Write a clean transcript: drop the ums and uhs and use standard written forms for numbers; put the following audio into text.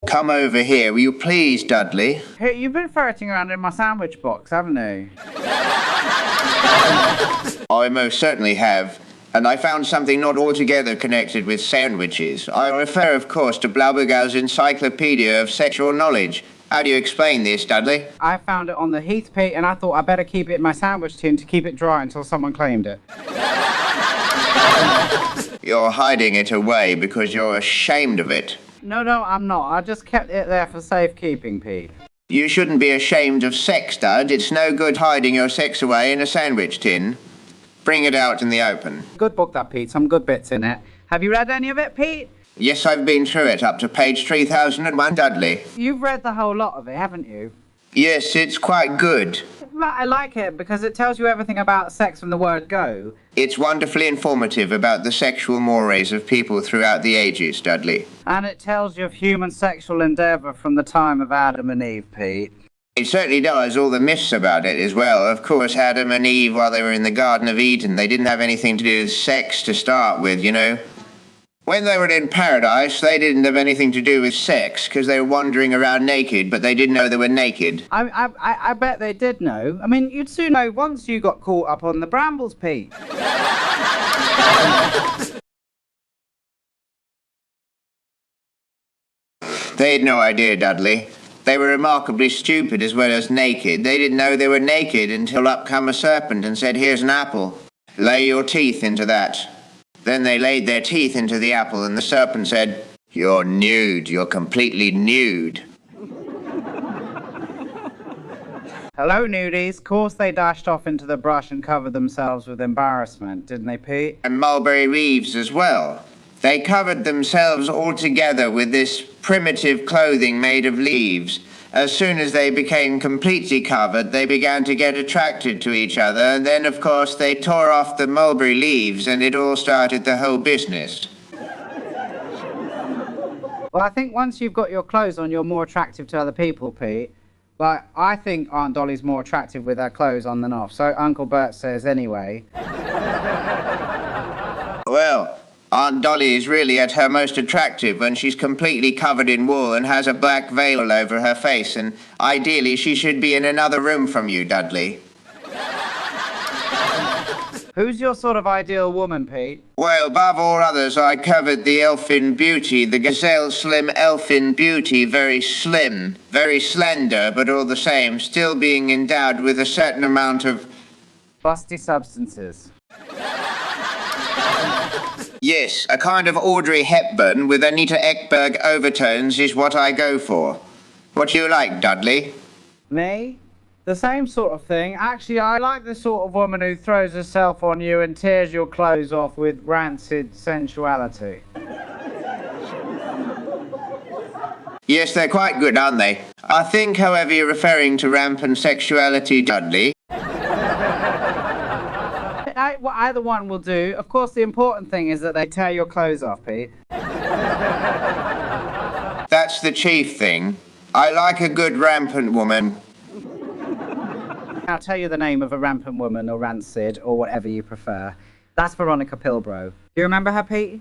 Come over here, will you please, Dudley? Hey, you've been ferreting around in my sandwich box, haven't you? I most certainly have. And I found something not altogether connected with sandwiches. I refer, of course, to Blauberger's Encyclopedia of Sexual Knowledge. How do you explain this, Dudley? I found it on the heath, Pete, and I thought I'd better keep it in my sandwich tin to keep it dry until someone claimed it. You're hiding it away because you're ashamed of it. No, I'm not. I just kept it there for safekeeping, Pete. You shouldn't be ashamed of sex, Dud. It's no good hiding your sex away in a sandwich tin. Bring it out in the open. Good book, that, Pete. Some good bits in it. Have you read any of it, Pete? Yes, I've been through it up to page 3001, Dudley. You've read the whole lot of it, haven't you? Yes, it's quite good. I like it because it tells you everything about sex from the word go. It's wonderfully informative about the sexual mores of people throughout the ages, Dudley. And it tells you of human sexual endeavour from the time of Adam and Eve, Pete. It certainly does all the myths about it as well. Of course, Adam and Eve, while they were in the Garden of Eden, they didn't have anything to do with sex to start with, you know. When they were in paradise, they didn't have anything to do with sex because they were wandering around naked, but they didn't know they were naked. I bet they did know. I mean, you'd soon know once you got caught up on the brambles, Pete. They had no idea, Dudley. They were remarkably stupid as well as naked. They didn't know they were naked until up come a serpent and said, "Here's an apple. Lay your teeth into that." Then they laid their teeth into the apple, and the serpent said, "You're nude. You're completely nude." Hello, nudies. Of course they dashed off into the brush and covered themselves with embarrassment, didn't they, Pete? And mulberry leaves as well. They covered themselves altogether with this primitive clothing made of leaves. As soon as they became completely covered, they began to get attracted to each other, and then, of course, they tore off the mulberry leaves, and it all started the whole business. Well, I think once you've got your clothes on, you're more attractive to other people, Pete. Like, I think Aunt Dolly's more attractive with her clothes on than off, so Uncle Bert says anyway. Well, Aunt Dolly is really at her most attractive when she's completely covered in wool and has a black veil over her face, and ideally she should be in another room from you, Dudley. Who's your sort of ideal woman, Pete? Well, above all others, I covered the elfin beauty, the gazelle slim elfin beauty, very slim, very slender, but all the same, still being endowed with a certain amount of... busty substances. Yes, a kind of Audrey Hepburn with Anita Ekberg overtones is what I go for. What do you like, Dudley? Me? The same sort of thing. Actually, I like the sort of woman who throws herself on you and tears your clothes off with rancid sensuality. Yes, they're quite good, aren't they? I think, however, you're referring to rampant sexuality, Dudley. Either one will do. Of course, the important thing is that they tear your clothes off, Pete. That's the chief thing. I like a good rampant woman. I'll tell you the name of a rampant woman or rancid or whatever you prefer. That's Veronica Pilbrow. Do you remember her, Pete?